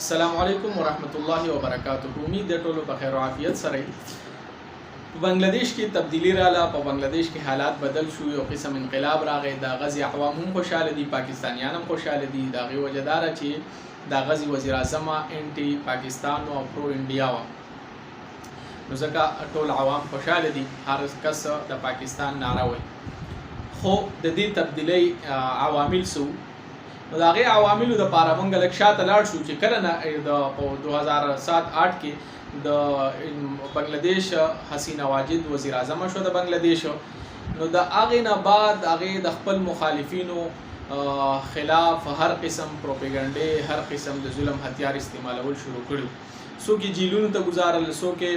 السلام علیکم ورحمت الله وبرکاته. امید ده ټولو په خیر او عافیت سره. په بنگلاديش کې تبدیلی رااله، په بنگلاديش کې حالات بدل شو، یو قسم انقلاب راغی. د غزي عوام هم خوشاله دي، پاکستانیان هم خوشاله دي. د غي وجدار چې د غزي وزیر اعظم انټي پاکستان او پرو انډیا و، نو ځکه ټول عوام خوشاله دي، هر کس د پاکستان ناره وایي. خو د دې تبدیلی عوامل سو، نو دا غي عواملو د پاره مونږ لک شاته لاړ شو چې کله نه د 2007-8 کې د بنگلاديش حسینه واجد وزیر اعظم شو د بنگلاديش. نو د هغه نه بعد هغه د خپل مخالفینو خلاف هر قسم پروپاګاندا، هر قسم د ظلم هتیار استعمالول شروع کړو. سو کې جیلونو ته گزارل، سو کې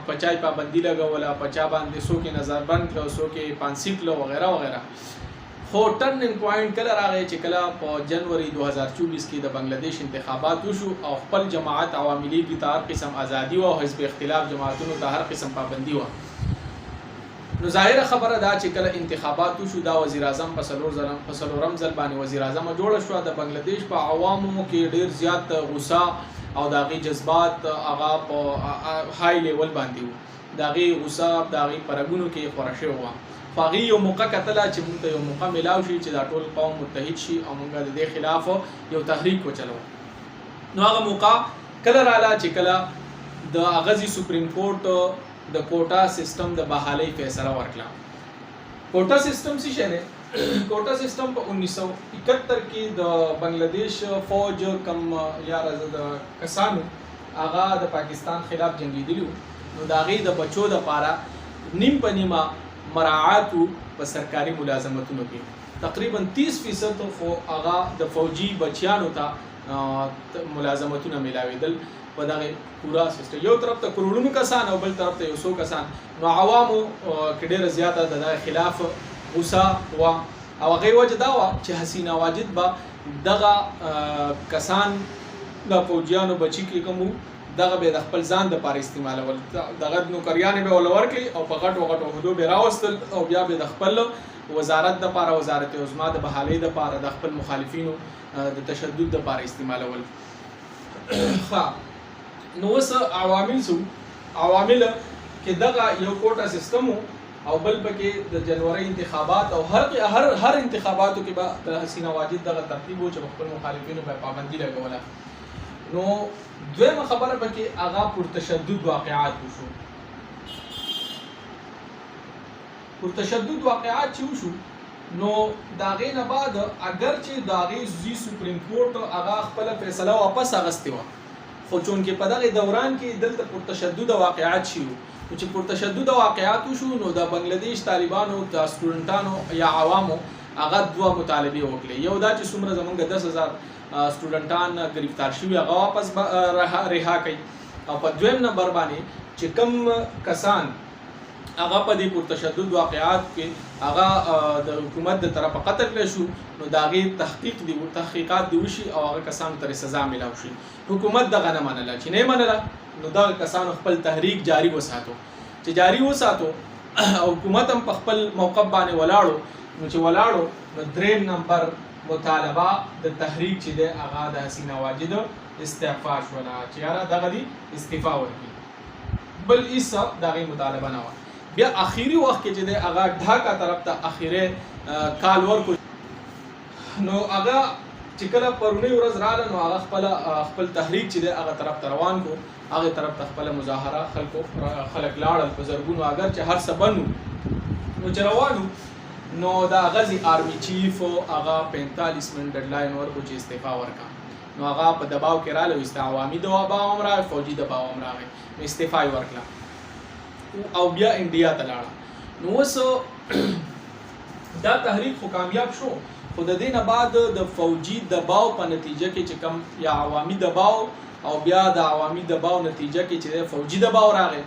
پچای پابندی لګوله، پچا باندې سو کې نظر بند کړو، سو کې پانسی کړو وغیرہ وغیرہ. خو ټرنینګ پوینټ کله راغی چې کله په جنوري 2024 کې د بنگلاديش انتخابات وشو او خپل جماعت عوامي لیگ ته هر قسم ازادي او حزب اختلاف جماعتونو ته هر قسم پابندي و. نو ظاهره خبره دا چې کله انتخابات وشو، دا وزیر اعظم په څلورم ځل باندې وزیر اعظم جوړ شو. د بنگلاديش په عوامو کې ډیر زیات غوسه او داغي جذبات هغه په های لیول باندې وو. داغي غوسه داغي پرګونو کې خورشه و. فاغي یو موقع کتله چې موږ ته یو موقع ملاو شي چې دا ټول قوم متحد شي او موږ د دې خلاف یو تحریک وچلو. نو هغه موقع کله رااله چې کله د غزي سپریم کورټ د کوټا سیستم د بحالي فیصله ورکړه. کوټا سیستم څه شی دی؟ کوټا سیستم په 1971 کې د بنگلاديش فوج کم یا د کسانو هغه د پاکستان خلاف جنگیدلی، نو دا غي د بچو د پاره نیم په نیمه مراعات په سرکاري ملازمتونو کې تقریبا 30% خو هغه د فوجي بچیانو ته ملازمتونه ملاویدل په دغه پورا سیستم. یو طرف ته کروڑونو کسان او بل طرف ته یو څو کسان، نو عوامو کې ډیره زیاته د خلاف غوسه و. او هغه وجه دا و چې حسینه واجد به دغه کسان د فوجیانو بچی کې کوم دغه به د خپل ځان د پاره استعمالول، دغه نوکریان به ولور کړي او په غټو غټو به راوستل او بیا به د خپل وزارت د پاره، وزارت عظما د بحالي د پاره، د خپل مخالفینو د تشدد د پاره استعمالول. نو وس عوامل سو، عوامل کې دغه یو کوټا سیستم او بل پکې د جنوري انتخابات او هر انتخاباتو کې به د حسینه واجد دغه ترتیب او چې خپل مخالفینو په پابندي لګوله. نو دویمه خبره پکې هغه پر تشدد واقعات وشو. پر تشدد واقعات چې وشو، نو دا غي نه بعد اگر چې دا غي زی سپریم کورټ هغه خپل فیصله واپس اغستې و، خو چون کې په دغه دوران کې دلته پر تشدد واقعات شي، چې پر تشدد واقعات وشو، نو د بنگلاديش طالبانو د سټوډنټانو یا عوامو هغه دوه مطالبه وکړي. یو دا چې څومره زمونږ 10,000 سټوډنټان گرفتار شوي هغه واپس رها کړي، او په دویم نمبر باندې چې کم کسان هغه په دې پر تشدد واقعات کې هغه د حکومت د طرفه قتل کړي شو، نو دا غي تحقیقات دی وشي او هغه کسانو ته سزا ملاو شي. حکومت دغه نه منله، چې نه منله نو دا کسانو خپل تحریک جاری وساتو. چې جاری وساتو او حکومت هم په خپل موقف باندې ولاړو، نو چې ولاړو نو دریم نمبر مطالبه د تحریک چې د هغه د حسینه واجد استعفا شولا، چې یاره دغه دی استعفا ورکړي، بل ایسه دغه مطالبه نه و. بیا اخیری وخت کې چې د هغه ډھاکا طرف ته اخیره کال ورکو، نو هغه چې کله پرونی ورځ رااله، نو هغه خپل تحریک چې د هغه طرف ته روان کو، هغه طرف ته خپل مظاهره خلک لاړل په زرګونو، اگر چې هر سبنو نو چروانو. نو دا غزي آرمی چیف هغه 45 منټ ډیډلاین ورکو چې استعفا ورکا. نو هغه په دباو کې رااله، است عوامي دباو هم راغی، فوجي دباو هم راغی، نو استعفا یې ورکړه او بیا انډیا ته لاړه. نو وس دا تحریک خو کامیاب شو، خو د دې نه بعد د فوجي دباو په نتیجه کې چې کم یا عوامي دباو او بیا د عوامي دباو نتیجه کې چې فوجي دباو راغی،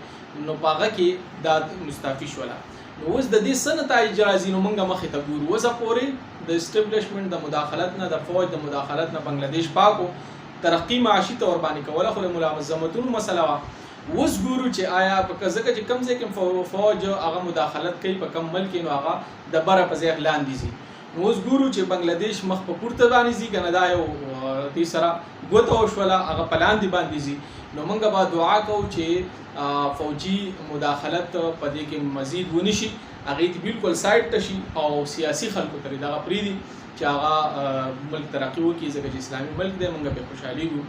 نو پاغه کې دا مستعفي شوله. نو اوس د دې سن نتایج راځي، نو موږ مخې ته ګورو. اوس پورې د اسټابلیشمنت د مداخلت نه، د فوج د مداخلت نه بنگلاديش پاکو ترقی معاشي تور باندې کوله، خو ملازمتونو مسله وا. اوس ګورو چې آیا په ځکه چې کم ځای کې فوج هغه مداخلت کوي په کم ملک، نو هغه د بره په ځای لاندې زی. نو اوس ګورو چې بنگلاديش مخ په پورته باندې زی کنه، دا یو تیسرا ګوته وشوله هغه په لاندې باندې ځي نو موږ به دعا کوو چې فوجي مداخلت په دې کې مزید ونشي هغې ته بالکل سایډ ته شي او سیاسي خلکو ته دغه پرېږدي چې هغه ملک ترقي وکړي ځکه چې اسلامي ملک دی موږ پرې خوشحالېږو